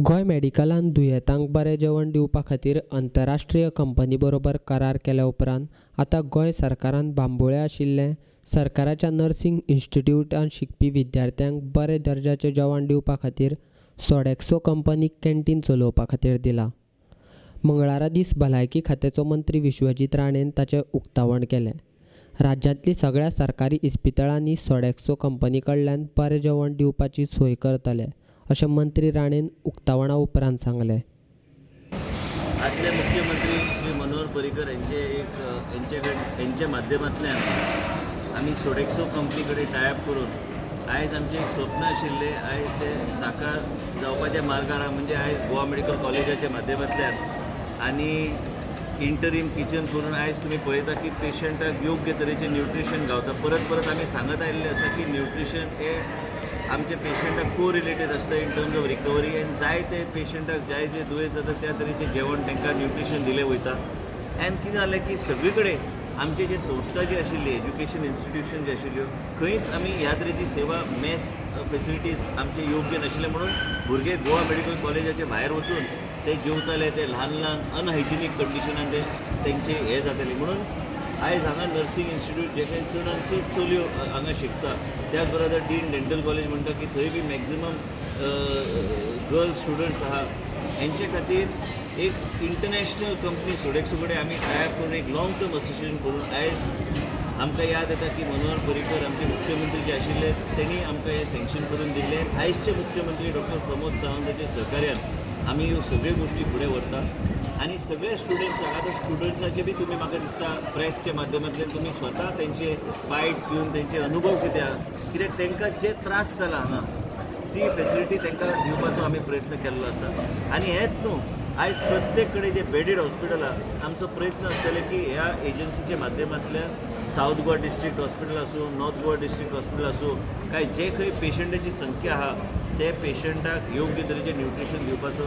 गोंय मेडिकलान दुयेंतांक बरें जेवण दिवपा खातीर आंतरराष्ट्रीय कंपनी बरोबर करार केल्या उपरांत आतां गोंय सरकारान बांबोळे आशिल्ले सरकाराच्या नर्सिंग इन्स्टिट्यूटांत शिकपी विद्यार्थ्यांक बरे दर्जाचें जेवण दिवपा खातीर सोडेक्सो कंपनीक कॅन्टीन चलोवपा खातीर दिला। मंगळारा दीस भलायकी खात्याचो मंत्री विश्वजीत राणेन ताचें उक्तावण केलें। राज्यांतली सगळ्या सरकारी इस्पितळांनी सोडेक्सो कंपनी कडल्यान बरें जेवण दिवपाची सोय करतले अशें मंत्री राणेन उक्तावणा उपरांत सांगलें। आदले मुख्यमंत्री श्री मनोहर पर्रीकर यांच्या माध्यमांतल्यान आमी सोडेक्सो कंपनी कडेन टायअप करून आयज आमचें एक स्वप्न आशिल्लें आयज तें साकार जावपाच्या मार्गार म्हणजे आयज गोवा मेडिकल कॉलेजाच्या माध्यमांतल्यान आनी इंटरीम किचन करून आयज तुमी पळयता की पेशंटाक योग्य तरेचें न्यूट्रिशन गावता। परत परत आमी सांगत आयिल्लें आसा की न्यूट्रिशन हें आमच्या पेशंटाक को रिलेटेड आसता in terms of recovery end जायते पेशंटाक जाय जे दुयेंस जाता त्या तरेचें जेवण तांकां न्यूट्रिशन दिलें वयता। एंड कितें जालें की सगळे कडेन आमचे जे संस्था जी आशिल्ली एज्युकेशन इन्स्टिट्यूशन जे आशिल्ल्यो खंयच आमी ह्या तरेची सेवा मेस फेसिलिटीज आमचे योग्य नाशिल्ले म्हणून भुरगे गोवा मेडिकल कॉलेजाचे भायर वचून ते जेवताले ते ल्हान ल्हान अनहायजिनीक कंडिशनान तेंचे हे जाताले म्हणून आयज हांगा नर्सिंग इन्स्टिट्यूट जे काही चड आनी चड चलयो हांगा शिकता त्याच बरोबर डीन डेंटल कॉलेज म्हणटा की थंय बी मॅक्झिमम गर्ल स्टुडंट्स आहा हेंचे खातीर एक इंटरनॅशनल कंपनी सोडेक्सो कडेन आमी टायअप करून एक लाँग टर्म असोसिएशन करून आयज आमकां याद येता की मनोहर पर्रीकर आमचे मुख्यमंत्री जे आशिल्ले तेणी आमकां हे सँक्शन करून दिल्ले। आयजचे मुख्यमंत्री डॉक्टर प्रमोद सावंताच्या सहकार्यान आमी ह्यो सगळ्यो गोश्टी फुडें व्हरता आनी सगळे स्टुडंट्स आतां स्टुडंट्साचे बी तुमी म्हाका दिसता प्रेसच्या माध्यमांतल्यान तुमी स्वता तेंचे बायट्स घेवन तेंचे अनुभव कित्याक तांकां जे त्रास जाला हांगा ती फेसिलिटी तांकां दिवपाचो आमी प्रयत्न केल्लो आसा। आनी हेच न्हू आयज प्रत्येक कडेन जे बेडेड हॉस्पिटल आहा आमचो प्रयत्न आसतले की ह्या एजन्सीच्या माध्यमांतल्यान सावथ गोवा डिस्ट्रिक्ट हॉस्पिटल आसूं नॉर्थ गोवा डिस्ट्रिक्ट हॉस्पिटल आसूं काय जे खंय पेशंटाची संख्या आहा ते पेशंटाक योग्य तरेचें न्यूट्रिशन दिवपाचो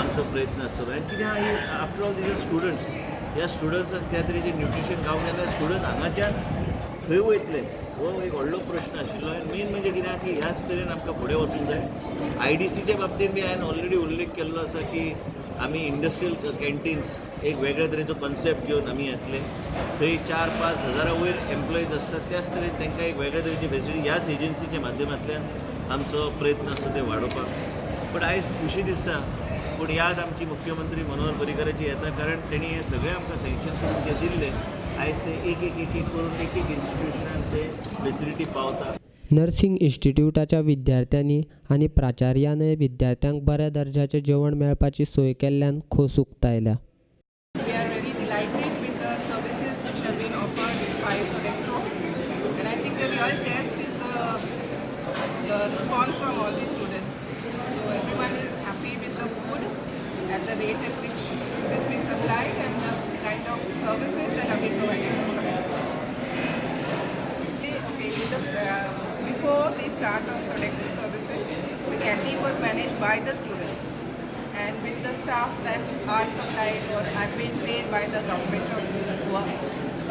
आमचो प्रयत्न आसतलो। आनी कितें आहा आफ्टर ऑल दीज स्टुडंट्स ह्या स्टुडंट्सांक त्या तरेचें न्यूट्रिशन गावूंक जाल्यार स्टुडंट हांगाच्यान खंय वयतले हो एक व्हडलो प्रश्न आशिल्लो। आनी मेन म्हणजे कितें आहा की ह्याच तरेन आमकां फुडें वचूंक जाय। IDCच्या बाबतींत बी हांवें ऑलरेडी उल्लेख केल्लो आसा की आमी इंडस्ट्रियल कॅन्टीन्स एक वेगळ्या तरेचो कॉन्सेप्ट घेवन आमी येतले थंय 4-5 हजारा वयर एम्प्लॉईज आसतात त्याच तरेन तांकां एक वेगळ्या तरेची फेसिलिटी ह्याच एजन्सीच्या माध्यमांतल्यान आमचो प्रयत्न आसता ते वाडोवपाक। पण आयज खुशी दिसता पूण याद आमची मुख्यमंत्री मनोहर पर्रीकराची येता कारण तेणी हे सगळें आमकां सँक्शन करून जे दिल्ले आयज ते एक करून एक इन्स्टिट्यूशनान ते फेसिलिटी पावता। नर्सिंग इन्स्टिट्यूटाच्या विद्यार्थ्यांनी आनी प्राचार्यानय विद्यार्थ्यांक बऱ्या दर्जाचें जेवण मेळपाची सोय केल्ल्यान खोस उक्तायल्या। We are very delighted with the services which have been offered by Sodexo, and I think the real test is the response from all the students. So everyone is happy with the food at the rate at which it has been supplied and the kind of services that have been provided by Sodexo. Before the start of Sodexo services, the canteen was managed by the students and with the staff that are supplied or have been paid by the government of Goa.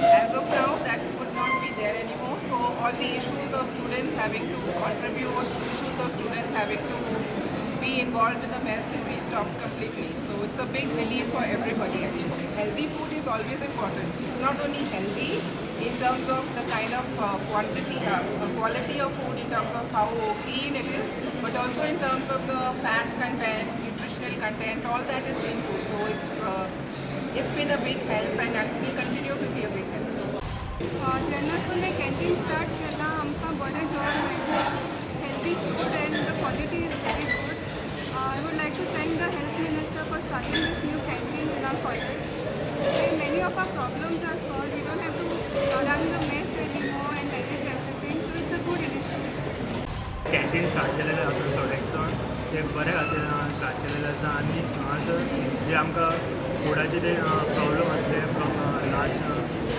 As of now, that would not be there anymore. So all the issues of students having to contribute, issues of students having to be involved in the mess will be stopped completely. So it's a big relief for everybody actually. Healthy food is always important. It's not only healthy in terms of the kind of quality of food, in terms of how clean it is, but also in terms of the fat content, nutritional content, all that is seen too. So it's been a big help and it will continue to be a big help. जेन्नासून हें canteen start केलां आमकां बरें जेवण मेळटा healthy food end the quality is very good. I would like to thank the health minister for starting this new canteen in our college. Many of our problems are solved. We don't have to run the mess anymore and manage everything. So it's a good initiative. Canteen start केलेलें आसा सोडेक्सोन ते बरे खातीर start केलेलें आसा आनी हांगासर जे आमकां फुडाचे ते प्रॉब्लम आसले फ्रॉम लास्ट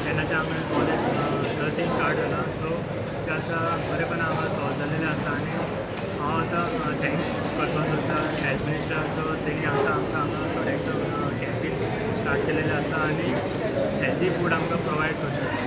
तेन्नाचे आमी कॉलेज नर्सिंग स्टार्ट जाला सो ते आतां बरेपण हांगा सॉल्व जाल्लेले आसा आनी हांव आतां थँक्स करपाक सोदता हेल्थ मिनिस्टर सो तेणी आतां आमकां हांगा सोडेक्सो कॅन्टीन स्टार्ट केलेलें आसा आनी हेल्दी फूड आमकां प्रोवायड करता।